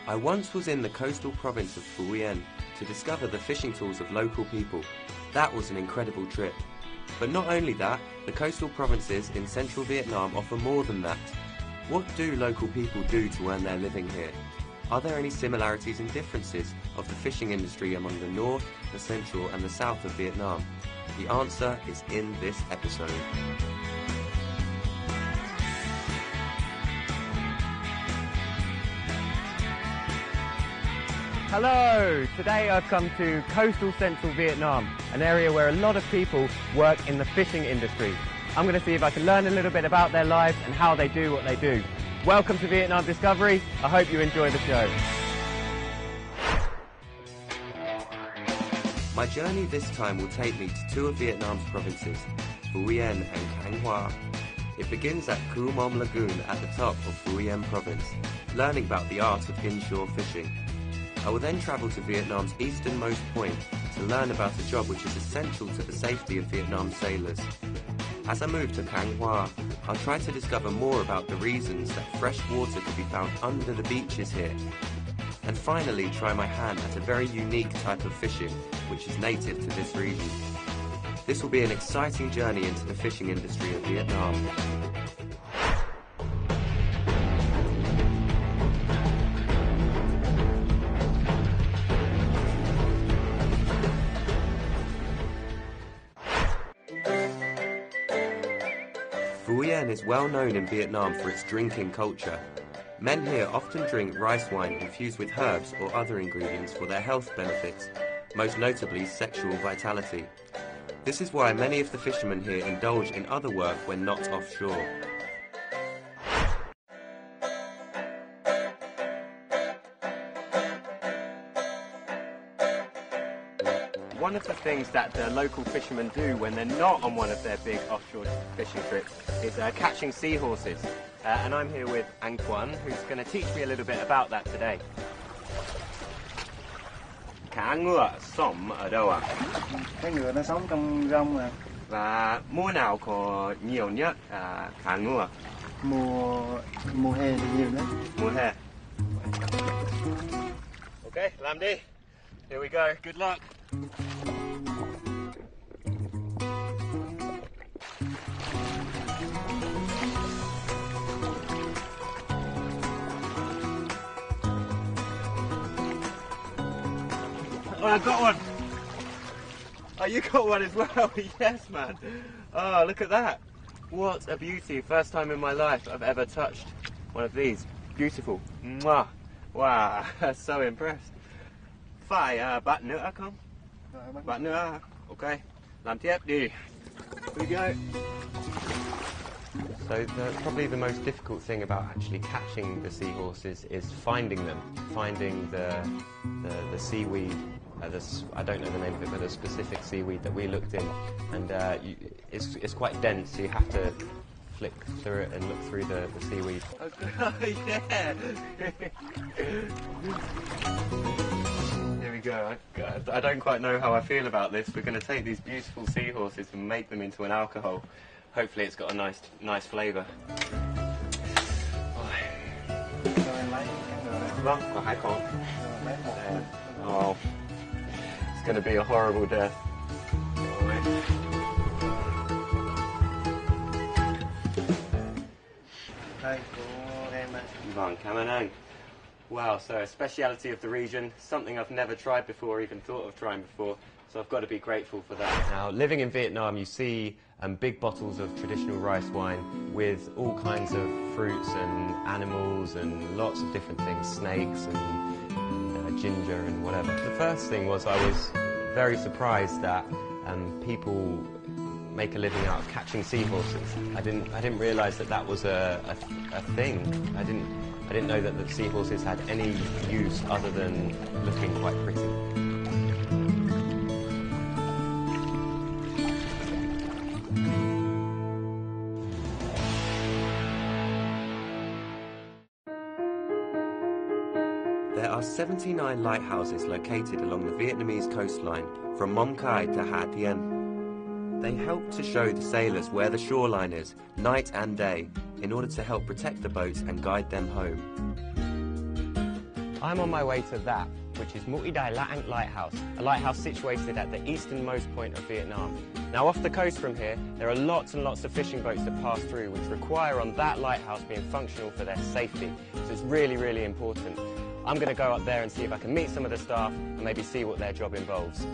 I once was in the coastal province of Phú Yên to discover the fishing tools of local people. That was an incredible trip. But not only that, the coastal provinces in central Vietnam offer more than that. What do local people do to earn their living here? Are there any similarities and differences of the fishing industry among the north, the central and the south of Vietnam? The answer is in this episode. Hello! Today I've come to coastal central Vietnam, an area where a lot of people work in the fishing industry. I'm going to see if I can learn a little bit about their lives and how they do what they do. Welcome to Vietnam Discovery. I hope you enjoy the show. My journey this time will take me to two of Vietnam's provinces, Phú Yên and Cang Hoa. It begins at Cú Mom Lagoon at the top of Phú Yên province, learning about the art of inshore fishing. I will then travel to Vietnam's easternmost point to learn about a job which is essential to the safety of Vietnam's sailors. As I move to Cang Hoa, I'll try to discover more about the reasons that fresh water could be found under the beaches here. And finally try my hand at a very unique type of fishing which is native to this region. This will be an exciting journey into the fishing industry of Vietnam. Phú Yên is well known in Vietnam for its drinking culture. Men here often drink rice wine infused with herbs or other ingredients for their health benefits, most notably sexual vitality. This is why many of the fishermen here indulge in other work when not offshore. One of the things that the local fishermen do when they're not on one of their big offshore fishing trips is catching seahorses. And I'm here with Anh Quan, who's going to teach me a little bit about that today. Cá ngựa sống ở đâu ạ? Cái ngựa nó sống trong rong mà. Và mùa nào có nhiều nhất cá ngựa? Mùa hè thì nhiều nhất. Mùa hè. Okay, làm đi. Here we go. Good luck. Oh, I got one! Oh, you got one as well? Yes, man! Oh, look at that! What a beauty! First time in my life I've ever touched one of these. Beautiful. Mwah! Wow, so impressed. Phải bắt nữa không? Bắt nữa. Okay. Làm tiếp đi. Here we go. So probably the most difficult thing about actually catching the seahorses is finding them, finding the seaweed. I don't know the name of it, but a specific seaweed that we looked in, and it's quite dense, so you have to flick through it and look through the seaweed. Okay, yeah. Here we go. I don't quite know how I feel about this. We're going to take these beautiful seahorses and make them into an alcohol. Hopefully it's got a nice flavour. Vâng, có hai con. Oh, it's going to be a horrible death. Đây của em ạ. Vâng, cảm ơn anh. Wow, so a speciality of the region, something I've never tried before, or even thought of trying before, so I've got to be grateful for that. Now, living in Vietnam, you see big bottles of traditional rice wine with all kinds of fruits and animals and lots of different things, snakes and ginger and whatever. The first thing was I was very surprised that people make a living out of catching seahorses. I didn't realise that was a thing. I didn't know that the seahorses had any use other than looking quite pretty. There are 79 lighthouses located along the Vietnamese coastline from Mong Khai to Ha Tien. They help to show the sailors where the shoreline is, night and day, in order to help protect the boats and guide them home. I'm on my way to that, which is Untitled Lighthouse, a lighthouse situated at the easternmost point of Vietnam. Now off the coast from here, there are lots and lots of fishing boats that pass through, which require on that lighthouse being functional for their safety. So it's really, really important. I'm going to go up there and see if I can meet some of the staff and maybe see what their job involves.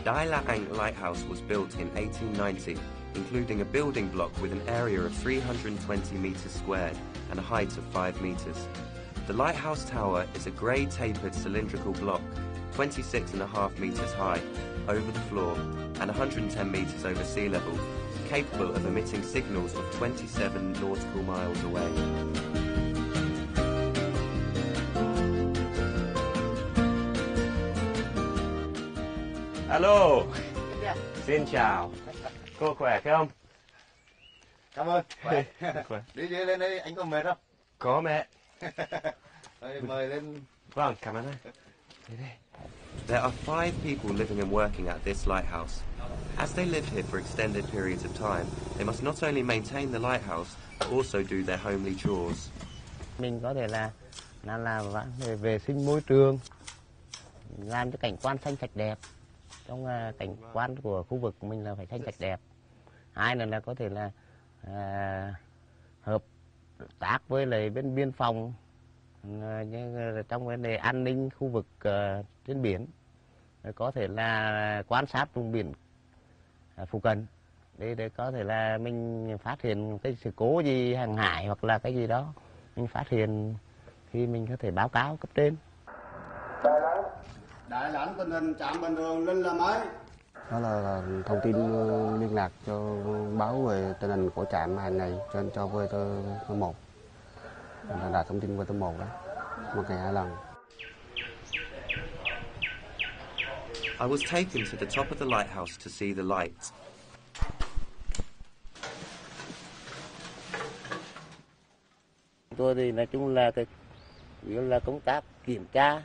Lighthouses Lighthouse was built in 1890, including a building block with an area of 320 metres squared and a height of 5 metres. The lighthouse tower is a grey tapered cylindrical block, 26.5 metres high, over the floor and 110 metres over sea level, capable of emitting signals of 27 nautical miles away. Hello! Xin chào! Cô khỏe không? Cảm ơn. Khỏe. Khỏe. Đi lên đây, anh có mệt không? Có mẹ. Mời lên. Vâng, cảm ơn anh. Đi đi. There are 5 people living and working at this lighthouse. As they live here for extended periods of time, they must not only maintain the lighthouse, but also do their homely chores. Mình có thể là về vệ sinh môi trường, làm cho cảnh quan xanh sạch đẹp. Trong cảnh quan của khu vực của mình là phải xanh sạch đẹp. Hai là có thể là hợp tác với lại bên biên phòng trong vấn đề an ninh khu vực trên biển, có thể là quan sát vùng biển phụ cận để có thể là mình phát hiện cái sự cố gì hàng hải hoặc là cái gì đó mình phát hiện thì mình có thể báo cáo cấp trên. Đại lãnh tình hình trạm bình thường Lila mới. Đó là thông tin liên lạc cho báo về tình hình của trạm hàng ngày cho với tôi một là đạt thông tin với tôi một đó, một ngày 2 lần. I was taken to the top of the lighthouse to see the lights. Tôi thì nói chung là công tác kiểm tra,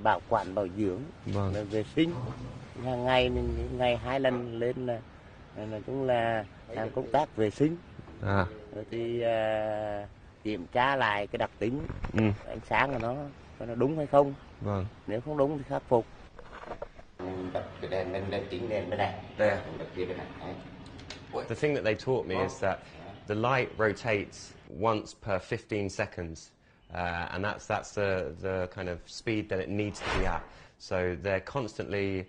bảo quản bảo dưỡng, vệ sinh hàng ngày mình ngày 2 lần lên là nói chung là làm công tác vệ sinh. Rồi thì kiểm tra lại cái đặc tính ánh sáng của nó đúng hay không. Nếu không đúng thì khắc phục. Bật cái đèn lên chính đèn bên này. There. Bật kia bên này. The thing that they taught me is that the light rotates once per 15 seconds. And that's the kind of speed that it needs to be at. So they're constantly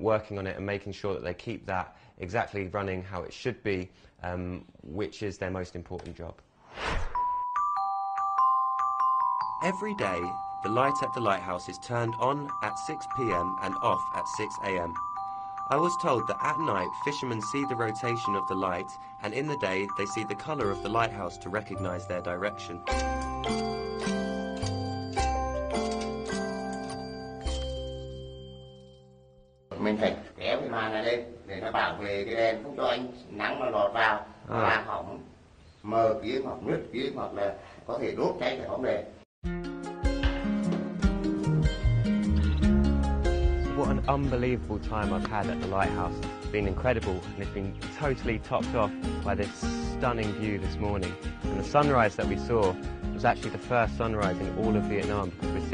working on it and making sure that they keep that exactly running how it should be, which is their most important job. Every day, the light at the lighthouse is turned on at 6 p.m. and off at 6 a.m. I was told that at night, fishermen see the rotation of the light, and in the day, they see the colour of the lighthouse to recognise their direction. Mình phải kéo cái màn này lên để nó bảo vệ cái đèn, không cho ánh nắng nó lọt vào, làm hỏng mờ kiếng hoặc nứt kiếng hoặc là có thể đốt cháy cái bóng đèn. What an unbelievable time I've had at the lighthouse. It's been incredible, and it's been totally topped off by this stunning view this morning. And the sunrise that we saw was actually the first sunrise in all of Vietnam, because we're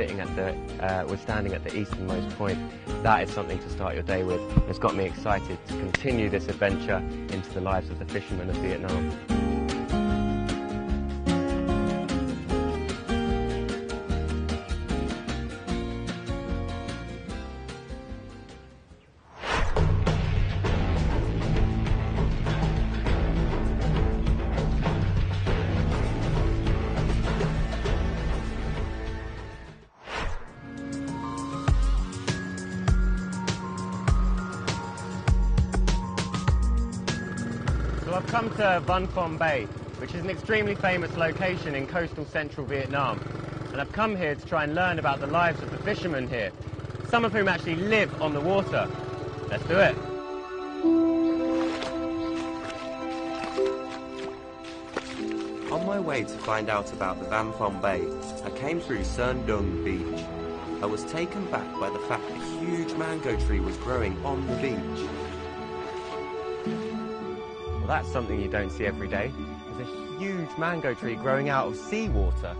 standing at the easternmost point. That is something to start your day with. It's got me excited to continue this adventure into the lives of the fishermen of Vietnam. So I've come to Van Phom Bay, which is an extremely famous location in coastal central Vietnam. And I've come here to try and learn about the lives of the fishermen here, some of whom actually live on the water. Let's do it. On my way to find out about the Van Phom Bay, I came through Sơn Dung Beach. I was taken back by the fact a huge mango tree was growing on the beach. Well, that's something you don't see every day. There's a huge mango tree growing out of seawater.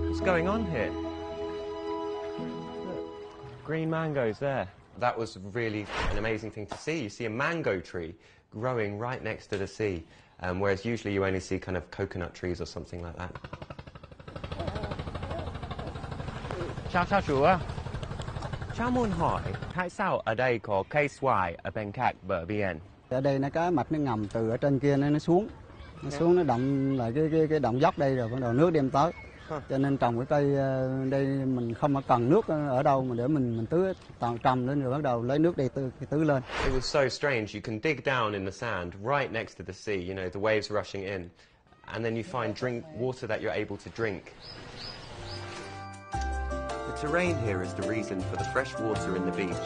What's going on here? Look, green mangoes there. That was really an amazing thing to see. You see a mango tree growing right next to the sea, whereas usually you only see kind of coconut trees or something like that. Chào chú ạ. Cháu muốn hỏi tại sao ở đây có cây xoài ở bên cạnh bờ biển? Ở đây nó có mạch nó ngầm từ ở trên kia nó xuống. Nó xuống nó động lại cái động dốc đây rồi bắt đầu nước đem tới. Cho nên trồng cái cây đây mình không có cần nước ở đâu mà để mình tưới toàn trồng lên rồi bắt đầu lấy nước đây tưới lên. It was so strange. You can dig down in the sand right next to the sea, you know, the waves rushing in, and then you find water that you're able to drink. The terrain here is the reason for the fresh water in the beach.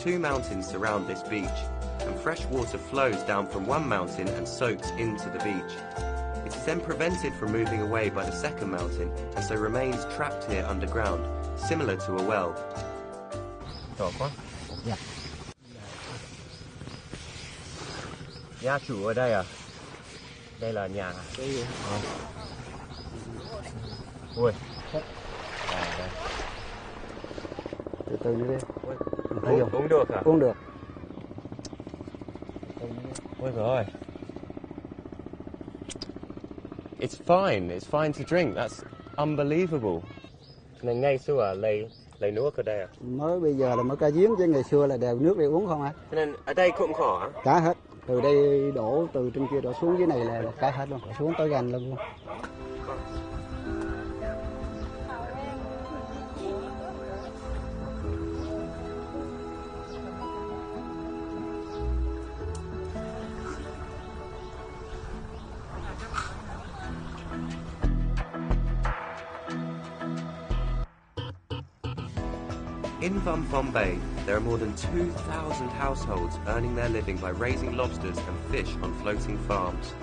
2 mountains surround this beach, and fresh water flows down from one mountain and soaks into the beach. It is then prevented from moving away by the second mountain, and so remains trapped here underground, similar to a well. Tốt quá. Dạ. Nhà chủ ở đây à? Đây là nhà. Ui. Đây. Từ từ nữa đi. Uống được à? Uống được. Ôi giời ơi. It's fine to drink. That's unbelievable. Nên ngay xưa lấy nước ở đây à? Mới bây giờ là mới ca giếng chứ ngày xưa là đều nước để uống không à? Cho nên ở đây cũng có hả? Cá hết. Từ đây đổ từ trên kia đổ xuống dưới này là cá hết luôn, xuống tới gần luôn. In Vùng Bay, there are more than 2,000 households earning their living by raising lobsters and fish on floating farms.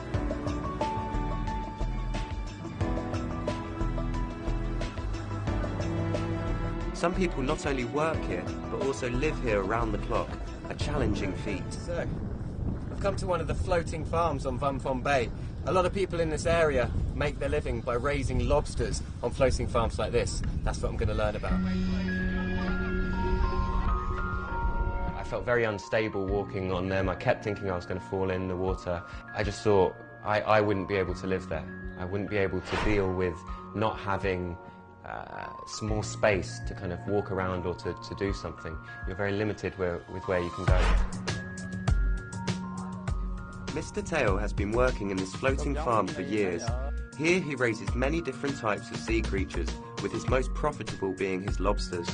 Some people not only work here, but also live here around the clock, a challenging feat. So, I've come to one of the floating farms on Vùng Bay. A lot of people in this area make their living by raising lobsters on floating farms like this. That's what I'm going to learn about. I felt very unstable walking on them. I kept thinking I was going to fall in the water. I just thought I wouldn't be able to live there. I wouldn't be able to deal with not having small space to kind of walk around or to do something. You're very limited with where you can go. Mr. Teo has been working in this floating farm for years. Here he raises many different types of sea creatures, with his most profitable being his lobsters.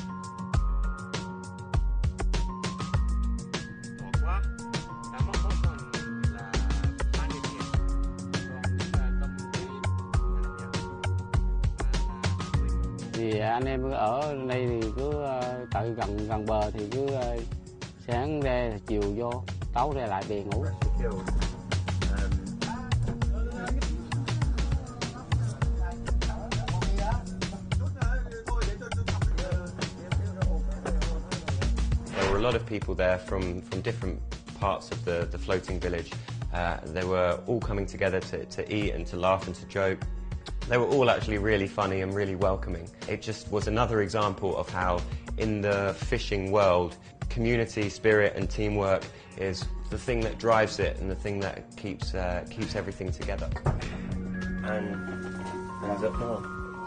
Thì anh em ở đây thì cứ tại gần bờ thì cứ sáng ra chiều vô, tối ra lại về ngủ. There were a lot of people there from different parts of the floating village. They were all coming together to eat and to laugh and to joke. They were all actually really funny and really welcoming. It just was another example of how in the fishing world, community spirit and teamwork is the thing that drives it and the thing that keeps everything together. And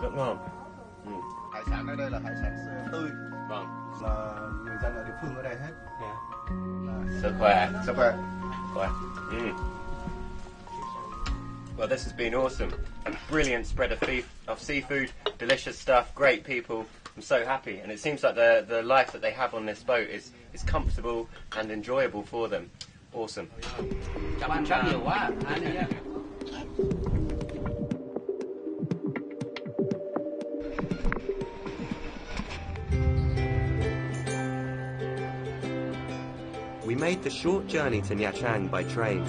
rất ngon. Hải sản ở đây là hải sản tươi. Vâng. Là người dân ở địa phương ở đây hết. Sức khỏe. Sức khỏe. Well, this has been awesome. A brilliant spread of seafood, delicious stuff, great people. I'm so happy, and it seems like the life that they have on this boat is comfortable and enjoyable for them. Awesome. Chào anh rất nhiều quá. We made the short journey to Nha Trang by train.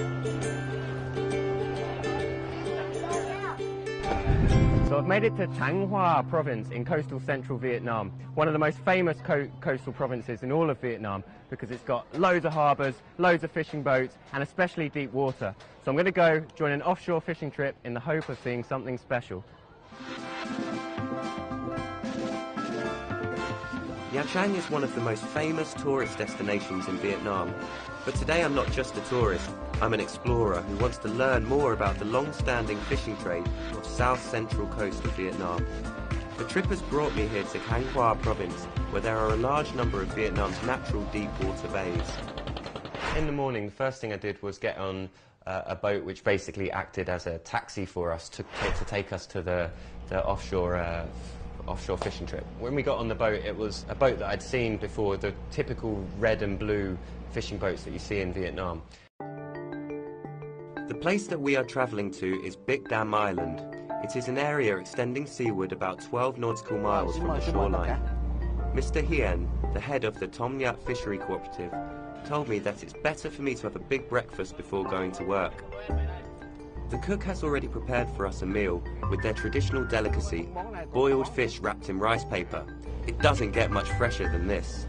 So I've made it to Thanh Hoa province in coastal central Vietnam, one of the most famous coastal provinces in all of Vietnam because it's got loads of harbours, loads of fishing boats and especially deep water. So I'm going to go join an offshore fishing trip in the hope of seeing something special. Nha Trang is one of the most famous tourist destinations in Vietnam. But today I'm not just a tourist, I'm an explorer who wants to learn more about the long-standing fishing trade of south-central coast of Vietnam. The trip has brought me here to Thanh Hoa province, where there are a large number of Vietnam's natural deep water bays. In the morning, the first thing I did was get on a boat which basically acted as a taxi for us to take us to the offshore fishing trip. When we got on the boat, it was a boat that I'd seen before, the typical red and blue fishing boats that you see in Vietnam. The place that we are travelling to is Big Dam Island. It is an area extending seaward about 12 nautical miles from the shoreline. Mr. Hien, the head of the Tom Nhat Fishery Cooperative, told me that it's better for me to have a big breakfast before going to work. The cook has already prepared for us a meal with their traditional delicacy, boiled fish wrapped in rice paper. It doesn't get much fresher than this.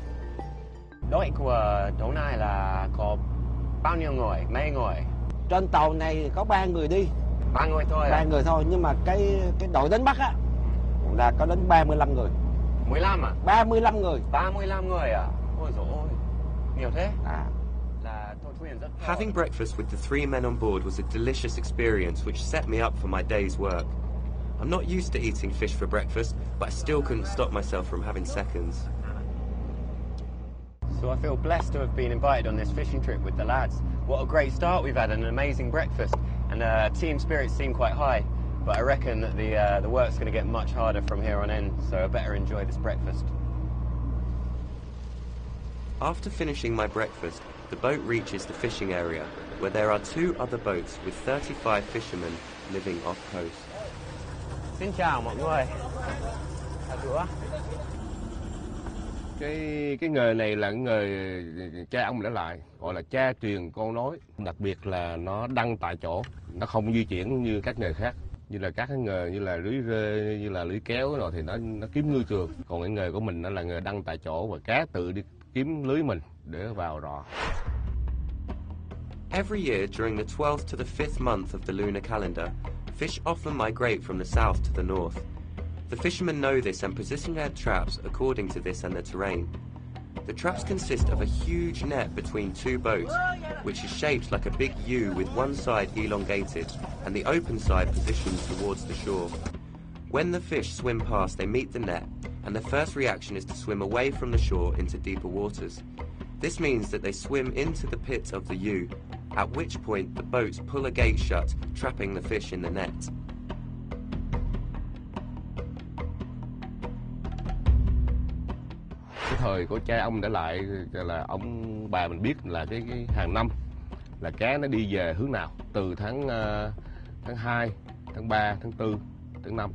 Đội của chỗ này là có bao nhiêu người, mấy người? Trên tàu này có 3 người đi. 3 người thôi à? 3 người thôi, nhưng mà cái đội đánh bắt á là có đến 35 người. 15 à? 35 người. 35 người à? Ôi dồi ôi, nhiều thế. Having breakfast with the 3 men on board was a delicious experience which set me up for my day's work. I'm not used to eating fish for breakfast, but I still couldn't stop myself from having seconds. So I feel blessed to have been invited on this fishing trip with the lads. What a great start we've had, and an amazing breakfast, and team spirits seem quite high. But I reckon that the work's going to get much harder from here on in, so I better enjoy this breakfast. After finishing my breakfast, the boat reaches the fishing area, where there are 2 other boats with 35 fishermen living off coast. Xin chào mọi người. Cái nghề này là nghề cha ông để lại, gọi là cha truyền con nối. Đặc biệt là nó đăng tại chỗ, nó không di chuyển như các nghề khác. Như là các cái nghề như là lưới rê, như là lưới kéo rồi thì nó kiếm ngư trường. Còn cái nghề của mình nó là nghề đăng tại chỗ và cá tự đi kiếm lưới mình để vào rọ. Every year during the 12th to the 5th month of the lunar calendar, fish often migrate from the south to the north. The fishermen know this and position their traps according to this and the terrain. The traps consist of a huge net between 2 boats, which is shaped like a big U with one side elongated and the open side positioned towards the shore. When the fish swim past, they meet the net, and their first reaction is to swim away from the shore into deeper waters. This means that they swim into the pit of the U, at which point the boats pull a gate shut, trapping the fish in the net. Cái thời của cha ông để lại là ông bà mình biết là cái hàng năm là cá nó đi về hướng nào, từ tháng 2, tháng 3, tháng 4, tháng 5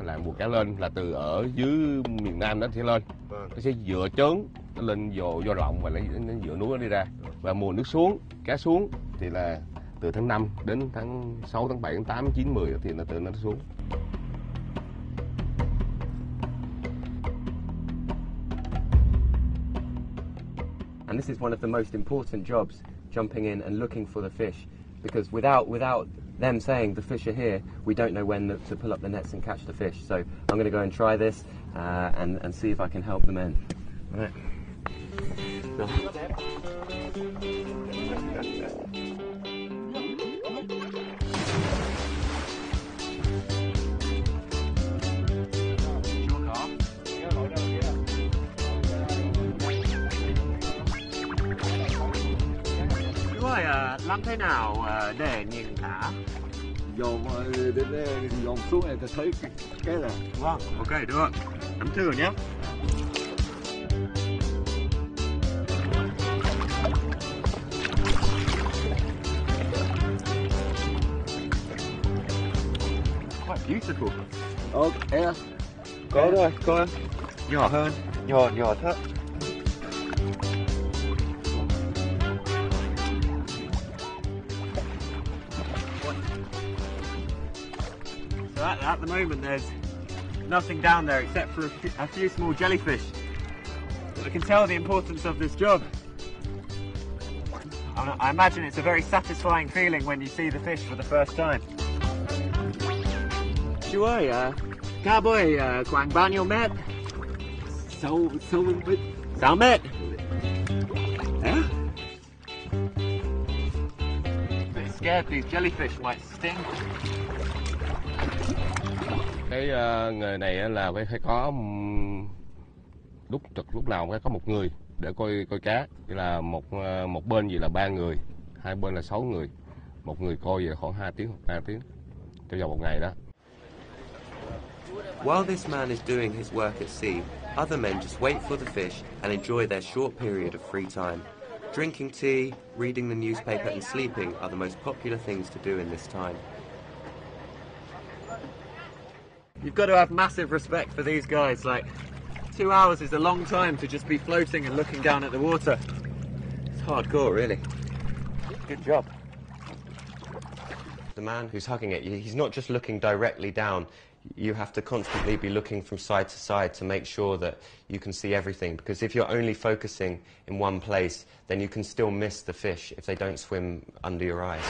là mùa cá lên, là từ ở dưới miền Nam nó sẽ lên, nó sẽ dựa chớn nó lên do rộng và nó dựa núi nó đi ra. Và mùa nước xuống, cá xuống thì là từ tháng 5 đến tháng 6, tháng 7, tháng 8, tháng 9, 10 thì nó tự nó xuống. And this is one of the most important jobs, jumping in and looking for the fish, because without them saying the fish are here, we don't know when to pull up the nets and catch the fish. So I'm going to go and try this and see if I can help the men. Right. No. Làm thế nào để nhìn thả? Dồn xuống này ta thấy cái là Vâng, ok, được. Nắm thử nhé. Quite beautiful. ok. Có rồi, có nhỏ hơn, nhỏ thôi. So at the moment there's nothing down there except for a few small jellyfish. But I can tell the importance of this job. I imagine it's a very satisfying feeling when you see the fish for the first time. Chú ơi, cá bơi khoảng bao nhiêu mét? 6 mét. Yeah? A bit scared these jellyfish might sting. Cái nghề này là phải có lúc nào phải có một người để coi cá. Tức là một bên gì là 3 người, hai bên là 6 người. Một người coi về khoảng 2 tiếng hoặc 3 tiếng trong vòng một ngày đó. While this man is doing his work at sea, other men just wait for the fish and enjoy their short period of free time. Drinking tea, reading the newspaper and sleeping are the most popular things to do in this time. You've got to have massive respect for these guys. Like, 2 hours is a long time to just be floating and looking down at the water. It's hardcore, really. Good job. The man who's hugging it, he's not just looking directly down. You have to constantly be looking from side to side to make sure that you can see everything, because if you're only focusing in one place, then you can still miss the fish if they don't swim under your eyes.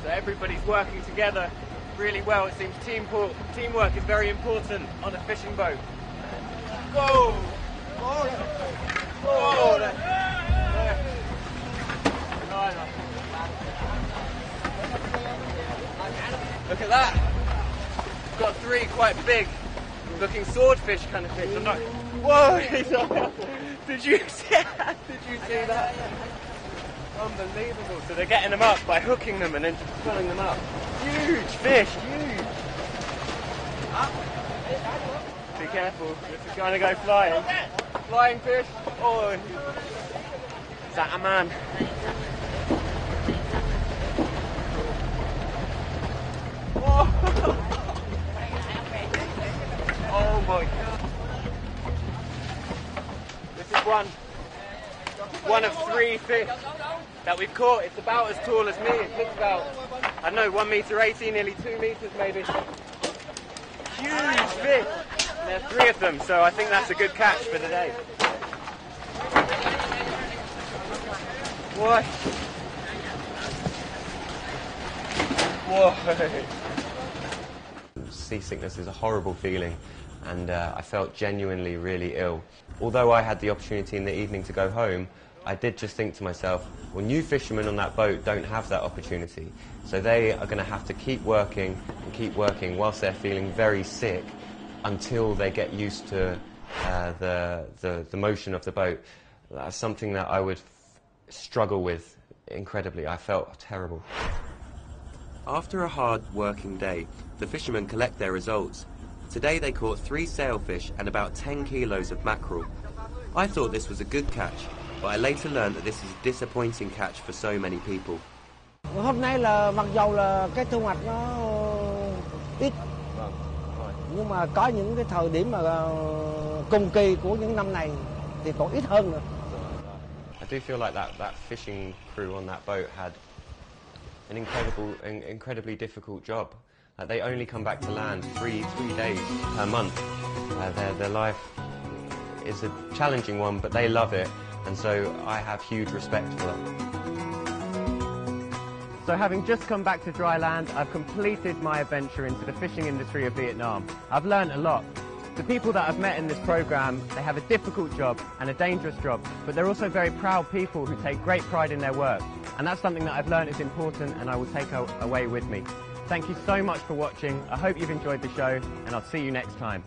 So everybody's working together really well. It seems teamwork is very important on a fishing boat. Whoa! Whoa! Look at that! Got 3 quite big looking swordfish kind of fish. I'm not. Whoa! Did you see that? Unbelievable. So they're getting them up by hooking them and then just pulling them up. Huge fish, huge. Be careful, this is going to go flying. Flying fish. Oh, is that a man? Oh, oh my God. This is one of 3 fish that we've caught. It's about as tall as me. It looks about, I don't know, 1.80 m, nearly 2 meters maybe. Huge fish. And there's 3 of them, so I think that's a good catch for the day. What? Whoa. Seasickness is a horrible feeling, and I felt genuinely really ill. Although I had the opportunity in the evening to go home, I did just think to myself, well, new fishermen on that boat don't have that opportunity. So they are going to have to keep working whilst they're feeling very sick until they get used to the motion of the boat. That's something that I would struggle with incredibly. I felt terrible. After a hard working day, the fishermen collect their results. Today they caught 3 sailfish and about 10 kilos of mackerel. I thought this was a good catch, but I later learned that this is a disappointing catch for so many people. Hôm nay là mặc dầu là cái thu hoạch nó ít, nhưng mà có những cái thời điểm mà cùng kỳ của những năm này thì còn ít hơn nữa. I do feel like that fishing crew on that boat had an incredibly difficult job. They only come back to land 3 days per month. Their life is a challenging one, but they love it, and so I have huge respect for them. So having just come back to dry land, I've completed my adventure into the fishing industry of Vietnam. I've learned a lot. The people that I've met in this program, they have a difficult job and a dangerous job, but they're also very proud people who take great pride in their work. And that's something that I've learned is important and I will take away with me. Thank you so much for watching. I hope you've enjoyed the show, and I'll see you next time.